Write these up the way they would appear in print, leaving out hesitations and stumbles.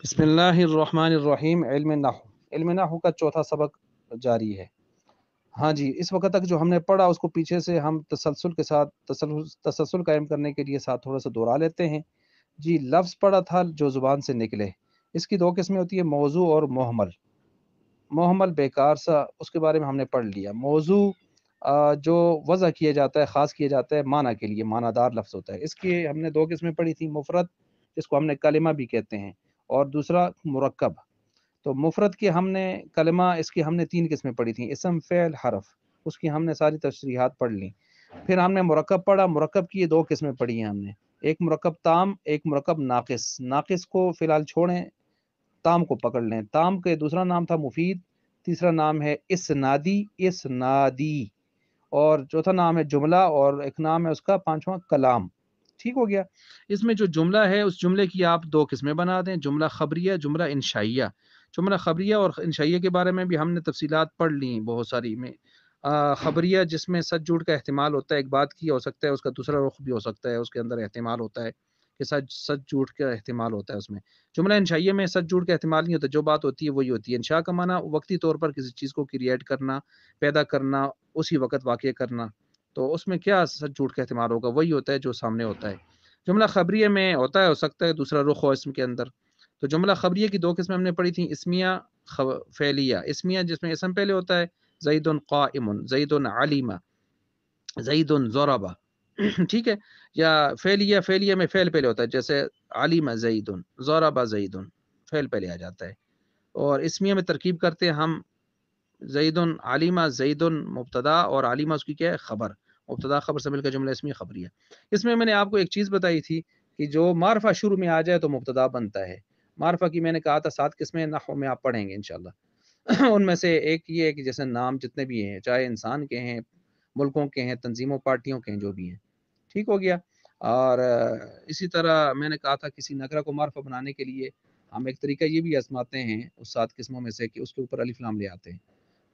بسم اللہ الرحمن الرحیم۔ علم نحو کا چوتھا سبق جاری ہے۔ ہاں جی، اس وقت تک جو ہم نے پڑھا اس کو پیچھے سے ہم تسلسل کے ساتھ تسلسل قائم کرنے کے لیے ساتھ تھوڑا سا دوہرا لیتے ہیں۔ جی، لفظ پڑھا تھا جو زبان سے نکلے، اس کی دو قسمیں ہوتی ہے، موضوع اور محمل۔ محمل بیکار سا، اس کے بارے میں ہم نے پڑھ لیا۔ موضوع جو وضع کیا جاتا ہے، خاص کیا جاتا ہے معنی کے لیے، معنی دار لفظ ہوتا ہے۔ اس کی ہم نے دو قسمیں پڑھی تھی، مفرد جس کو ہم نے کلمہ بھی کہتے ہیں، اور دوسرا مرکب۔ تو مفرد کے ہم نے کلمہ، اس کی ہم نے تین قسمیں پڑھی تھیں، اسم، فعل، حرف۔ اس کی ہم نے ساری تشریحات پڑھ لیں۔ پھر ہم نے مرکب پڑھا۔ مرکب کی یہ دو قسمیں پڑھی ہیں ہم نے، ایک مرکب تام، ایک مرکب ناقص۔ ناقص کو فی الحال چھوڑیں، تام کو پکڑ لیں۔ تام کے دوسرا نام تھا مفید، تیسرا نام ہے اسنادی، اور چوتھا نام ہے جملہ، اور ایک نام ہے اس کا پانچواں کلام۔ ٹھیک ہو گیا۔ اس میں جو جملہ ہے، اس جملے کی آپ دو قسمیں بنا دیں، جملہ خبریہ، جملہ انشائیہ۔ جملہ خبریہ اور انشائیہ کے بارے میں بھی ہم نے تفصیلات پڑھ لی بہت ساری میں۔ خبریہ جس میں سچ جھوٹ کا احتمال ہوتا ہے، ایک بات کی ہو سکتا ہے اس کا دوسرا رخ بھی ہو سکتا ہے، اس کے اندر احتمال ہوتا ہے کہ سچ جھوٹ کا احتمال ہوتا ہے اس میں۔ جملہ انشائیہ میں سچ جھوٹ کا احتمال نہیں ہوتا، جو بات ہوتی ہے وہی ہوتی ہے۔ انشاء کا معنی وقتی طور پر کسی چیز کو کریٹ کرنا، پیدا کرنا، اسی وقت واقع کرنا۔ تو اس میں کیا سچ جھوٹ کا احتمال ہوگا؟ وہی ہوتا ہے جو سامنے ہوتا ہے۔ جملہ خبریہ میں ہوتا ہے، ہو سکتا ہے دوسرا رخ ہو اسم کے اندر۔ تو جملہ خبریہ کی دو قسمیں ہم نے پڑھی تھیں، اسمیہ، فعلیہ۔ اسمیہ جس میں اسم پہلے ہوتا ہے، زید قائم، زید علیم، زید ضرب، ٹھیک ہے۔ یا فعلیہ میں فعل پہلے ہوتا ہے، جیسے علیم زید، ضرب زید، فعل پہلے آ جاتا ہے۔ اور اسمیہ میں ترکیب کرتے ہیں ہم، زید علیمہ، زید مبتدا اور علیمہ اس کی کیا ہے؟ خبر۔ مبتدا خبر سے مل کر جملہ اسمی خبریہ۔ اس میں میں نے آپ کو ایک چیز بتائی تھی کہ جو معرفہ شروع میں آ جائے تو مبتدا بنتا ہے۔ معرفہ کی میں نے کہا تھا 7 قسمیں نحو میں آپ پڑھیں گے انشاءاللہ۔ ان میں سے ایک یہ ہے کہ جیسے نام جتنے بھی ہیں، چاہے انسان کے ہیں، ملکوں کے ہیں، تنظیموں پارٹیوں کے ہیں، جو بھی ہیں، ٹھیک ہو گیا۔ اور اسی طرح میں نے کہا تھا کسی نکرہ کو معرفہ بنانے کے لیے ہم ایک طریقہ یہ بھی آزماتے ہیں اس 7 قسموں میں سے کہ اس کے اوپر الف لام لے آتے ہیں۔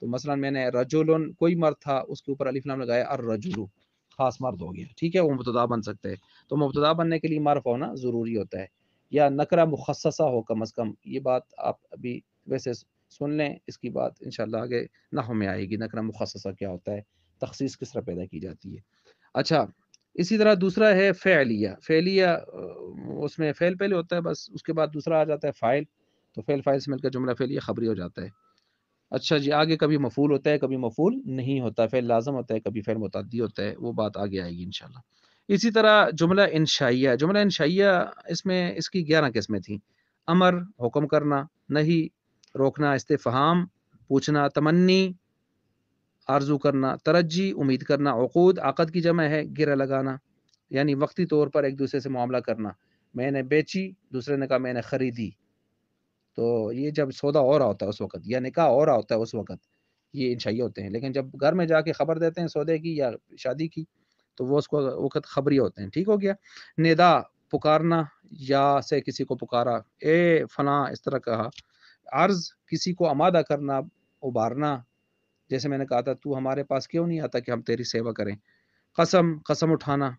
تو مثلا میں نے رجل، کوئی مرد تھا، اس کے اوپر الف لام لگایا، الرجل، خاص مرد ہو گیا، ٹھیک ہے، وہ مبتدا بن سکتے ہیں۔ تو مبتدا بننے کے لیے معرفہ ہونا ضروری ہوتا ہے، یا نکرہ مخصصہ ہو کم از کم۔ یہ بات آپ ابھی ویسے سن لیں، اس کی بات انشاءاللہ آگے نحو میں آئے گی، نکرہ مخصصہ کیا ہوتا ہے، تخصیص کس طرح پیدا کی جاتی ہے۔ اچھا، اسی طرح دوسرا ہے فعلیہ۔ فعلیہ اس میں فعل پہلے ہوتا ہے، بس اس کے بعد دوسرا آ جاتا ہے فاعل، تو فعل فاعل سے مل کر جملہ فعلیہ خبری ہو جاتا ہے۔ اچھا جی، آگے کبھی مفعول ہوتا ہے، کبھی مفعول نہیں ہوتا، فعل لازم ہوتا ہے، کبھی فعل متعدی ہوتا ہے، وہ بات آگے آئے گی انشاءاللہ۔ اسی طرح جملہ انشائیہ۔ جملہ انشائیہ اس میں اس کی 11 قسمیں تھیں، امر حکم کرنا، نہی روکنا، استفہام پوچھنا، تمنی آرزو کرنا، ترجی امید کرنا، عقود عقد کی جمع ہے، گرہ لگانا، یعنی وقتی طور پر ایک دوسرے سے معاملہ کرنا۔ میں نے بیچی، دوسرے نے کہا میں نے خریدی، تو یہ جب سودا ہو رہا ہوتا ہے اس وقت، یا نکاح ہو رہا ہوتا ہے اس وقت، یہ انشائیہ ہوتے ہیں۔ لیکن جب گھر میں جا کے خبر دیتے ہیں سودے کی یا شادی کی، تو وہ اس کو وقت خبری ہوتے ہیں، ٹھیک ہو گیا۔ ندا پکارنا، یا سے کسی کو پکارا، اے فلاں، اس طرح کہا۔ عرض کسی کو آمادہ کرنا، ابھارنا، جیسے میں نے کہا تھا تو ہمارے پاس کیوں نہیں آتا کہ ہم تیری سیوا کریں۔ قسم اٹھانا،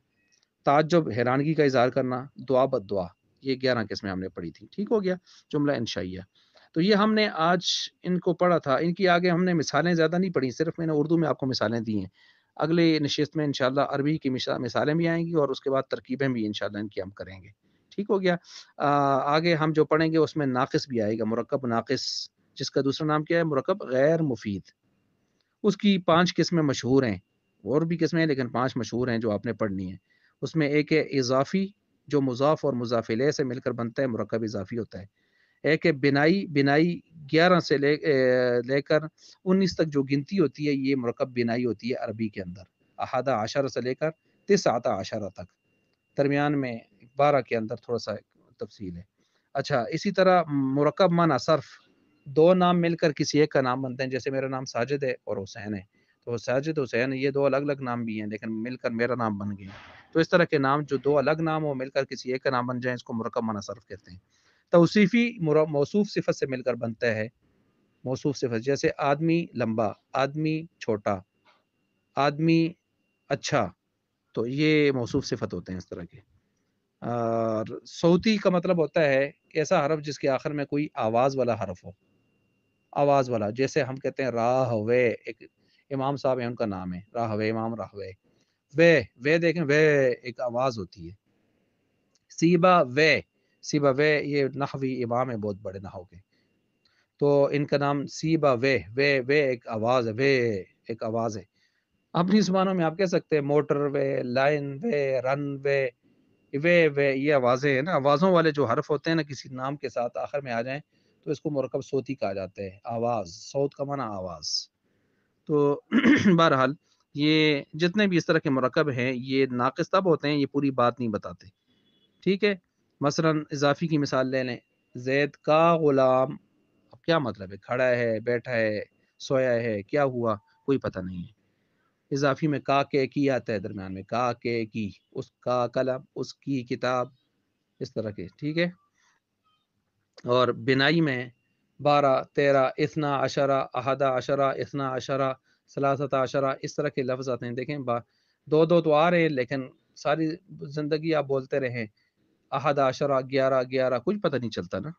تعجب حیرانگی کا اظہار کرنا، دعا بد دعا۔ یہ 11 قسمیں ہم نے پڑھی تھی، ٹھیک ہو گیا، جملہ انشائیہ۔ تو یہ ہم نے آج ان کو پڑھا تھا۔ ان کی آگے ہم نے مثالیں زیادہ نہیں پڑھی، صرف میں نے اردو میں آپ کو مثالیں دی ہیں۔ اگلے نشست میں انشاءاللہ عربی کی مثالیں بھی آئیں گی، اور اس کے بعد ترکیبیں بھی انشاءاللہ ان کی ہم کریں گے، ٹھیک ہو گیا۔ آگے ہم جو پڑھیں گے اس میں ناقص بھی آئے گا، مرکب ناقص، جس کا دوسرا نام کیا ہے؟ مرکب غیر مفید۔ اس کی 5 قسمیں مشہور ہیں، اور بھی قسمیں ہیں لیکن 5 مشہور ہیں جو آپ نے پڑھنی ہیں۔ اس میں ایک ہے اضافی، جو مضاف اور مضاف الیہ سے مل کر بنتا ہے، مرکب اضافی ہوتا ہے۔ ایک ہے بنائی 11 سے لے کر 19 تک جو گنتی ہوتی ہے، یہ مرکب بنائی ہوتی ہے عربی کے اندر۔ احادہ عشرہ سے لے کر 19 عشرہ تک، درمیان میں 12 کے اندر تھوڑا سا تفصیل ہے۔ اچھا، اسی طرح مرکب معنی صرف، 2 نام مل کر کسی ایک کا نام بنتے ہیں، جیسے میرا نام ساجد ہے اور حسین ہے، تو ساجد حسین یہ 2 الگ الگ نام بھی ہیں لیکن مل کر میرا نام بن گئے۔ تو اس طرح کے نام جو 2 الگ نام ہو، مل کر کسی ایک کا نام بن جائیں، اس کو مرکب معنی صرف کہتے ہیں۔ توصیفی موصوف صفت سے مل کر بنتا ہے، موصوف صفت، جیسے آدمی لمبا، آدمی چھوٹا، آدمی اچھا، تو یہ موصوف صفت ہوتے ہیں اس طرح کے۔ اور صوتی کا مطلب ہوتا ہے ایسا حرف جس کے آخر میں کوئی آواز والا حرف ہو، آواز والا، جیسے ہم کہتے ہیں راہوے، ایک امام صاحب ہیں ان کا نام ہے راہوے، امام راہوے، وے دیکھیں وے ایک آواز ہوتی ہے، سیبا وے، سیبا وے یہ نحوی امام ہے بہت بڑے نحو کے، تو ان کا نام سیبا وے ایک آواز ہے، وے ایک آواز ہے۔ اپنی زبانوں میں آپ کہہ سکتے ہیں موٹر وے، لائن وے، رن وے یہ آوازیں ہیں نا، آوازوں والے جو حرف ہوتے ہیں نا کسی نام کے ساتھ آخر میں آ جائیں تو اس کو مرکب صوتی کہا جاتا ہے، آواز، صوت کا معنی آواز۔ تو بہرحال یہ جتنے بھی اس طرح کے مرکب ہیں یہ ناقص تب ہوتے ہیں، یہ پوری بات نہیں بتاتے، ٹھیک ہے۔ مثلا اضافی کی مثال لے لیں، زید کا غلام، اب کیا مطلب ہے؟ کھڑا ہے، بیٹھا ہے، سویا ہے، کیا ہوا؟ کوئی پتہ نہیں ہے۔ اضافی میں کا کے کی آتا ہے درمیان میں، کا کے کی، اس کا قلم، اس کی کتاب، اس طرح کے، ٹھیک ہے۔ اور بنائی میں 12، 13، اثنا عشرہ، احدہ عشرہ، اثنا عشرہ، ثلاثۃ عشرہ، اس طرح کے لفظ آتے ہیں۔ دیکھیں دو تو آ رہے ہیں لیکن ساری زندگی آپ بولتے رہیں احد عشرہ، 11 11، کچھ پتہ نہیں چلتا نا۔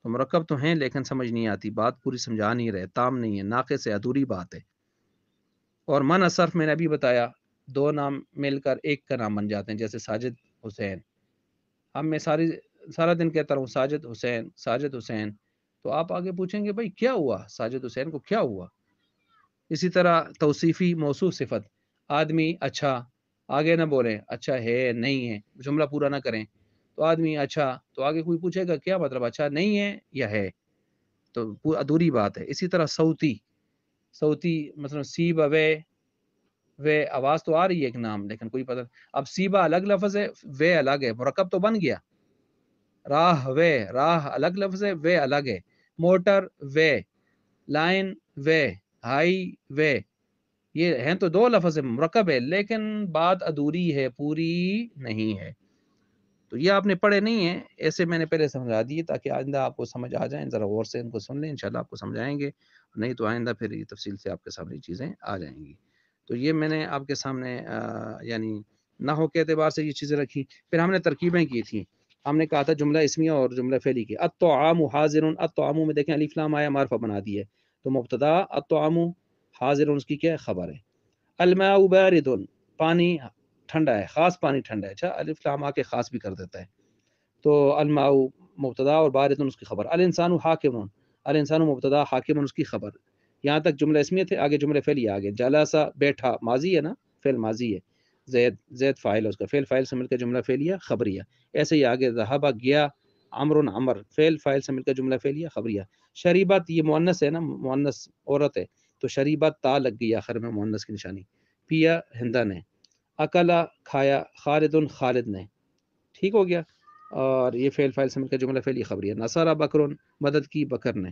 تو مرکب تو ہیں لیکن سمجھ نہیں آتی، بات پوری سمجھا نہیں رہے، تام نہیں ہے، ناقص ہے، ادھوری بات ہے۔ اور من صرف میں نے ابھی بتایا، دو نام مل کر ایک کا نام بن جاتے ہیں، جیسے ساجد حسین۔ اب میں سارا دن کہتا رہوں ساجد حسین، ساجد حسین، تو آپ آگے پوچھیں گے بھائی کیا ہوا ساجد حسین کو، کیا ہوا؟ اسی طرح توصیفی موصوف صفت، آدمی اچھا، آگے نہ بولیں اچھا ہے نہیں ہے، جملہ پورا نہ کریں، تو آدمی اچھا، تو آگے کوئی پوچھے گا کیا مطلب اچھا نہیں ہے یا ہے، تو ادھوری بات ہے۔ اسی طرح صوتی مثلا سیبا وے آواز تو آ رہی ہے ایک نام لیکن کوئی پتہ، اب سیبا الگ لفظ ہے، وے الگ ہے، مرکب تو بن گیا۔ راہ الگ لفظ ہے، وے الگ ہے۔ موٹر وے، لائن وے، ہائی وے، یہ ہیں تو دو لفظ مرکب ہے لیکن بات ادھوری ہے، پوری نہیں ہے۔ تو یہ آپ نے پڑھے نہیں ہیں، ایسے میں نے پہلے سمجھا دیے تاکہ آئندہ آپ کو سمجھ آ جائیں، ذرا غور سے ان کو سن لیں، انشاءاللہ آپ کو سمجھائیں گے، نہیں تو آئندہ پھر یہ تفصیل سے آپ کے سامنے چیزیں آ جائیں گی۔ تو یہ میں نے آپ کے سامنے یعنی نحو کے اعتبار سے یہ چیزیں رکھی۔ پھر ہم نے ترکیبیں کی تھیں، ہم نے کہا تھا جملہ اسمیہ اور جملہ فعلی کی۔ الطعام حاضر، الطعام میں دیکھیں الف لام آیا معرفہ بنا دی ہے، تو مبتدا الطعام، حاضر اس کی کیا ہے؟ خبر ہے۔ الماء بارد، پانی ٹھنڈا ہے، خاص پانی ٹھنڈا ہے، اچھا الف لام آ کے خاص بھی کر دیتا ہے، تو الماء مبتدا اور بارد اس کی خبر۔ الانسان حاکم، الانسان مبتدا، حاکم اس کی خبر۔ یہاں تک جملہ اسمیہ تھے، آگے جملے فعلی آگے، جلسہ بیٹھا، ماضی ہے نا، فعل ماضی ہے، زید فاعل ہے اس کا، فعل فاعل سے مل کر جملہ فعلیہ خبریہ۔ ایسے ہی آگے ذهب گیا، عمر، فعل فاعل سے مل کر جملہ فعلیہ خبریہ۔ شریبت یہ مؤنث ہے نا، مؤنث عورت ہے، تو شریبت تا لگ گئی آخر میں مؤنث کی نشانی۔ پیا ہندا نے، اکلا کھایا، خالد نے، ٹھیک ہو گیا۔ اور یہ فعل فاعل سے مل کر جملہ فعلیہ خبریہ۔ نصر بکر، مدد کی بکر نے،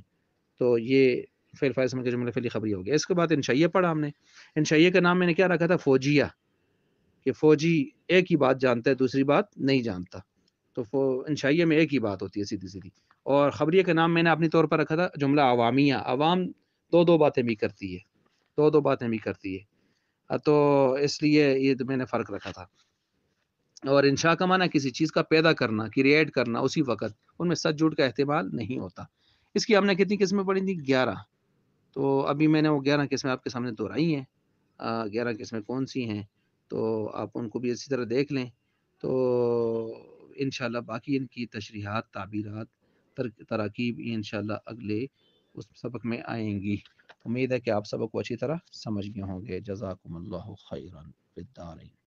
تو یہ فعل فاعل سے مل کر جملہ فعلیہ خبریہ ہو گیا۔ اس کے بعد انشائیہ پڑھا ہم نے، انشائیہ کا نام میں نے کیا رکھا تھا؟ فوجیہ، کہ فوجی ایک ہی بات جانتا ہے دوسری بات نہیں جانتا، تو انشائیہ میں ایک ہی بات ہوتی ہے سیدھی۔ اور خبریہ کا نام میں نے اپنی طور پر رکھا تھا جملہ عوامیہ، عوام دو باتیں بھی کرتی ہے، دو باتیں بھی کرتی ہے، تو اس لیے یہ میں نے فرق رکھا تھا۔ اور انشاء کا معنی کسی چیز کا پیدا کرنا، کریٹ کرنا اسی وقت، ان میں سچ جھوٹ کا احتمال نہیں ہوتا۔ اس کی ہم نے کتنی قسمیں پڑھی تھیں؟ 11۔ تو ابھی میں نے وہ 11 قسمیں آپ کے سامنے دہرائی ہیں، 11 قسمیں کون سی ہیں تو آپ ان کو بھی اسی طرح دیکھ لیں، تو انشاءاللہ باقی ان کی تشریحات، تعبیرات، تراکیب یہ انشاءاللہ اگلے اس سبق میں آئیں گی۔ امید ہے کہ آپ سبق کو اچھی طرح سمجھ گئے ہوں گے۔ جزاکم اللہ خیرا فی الدارین۔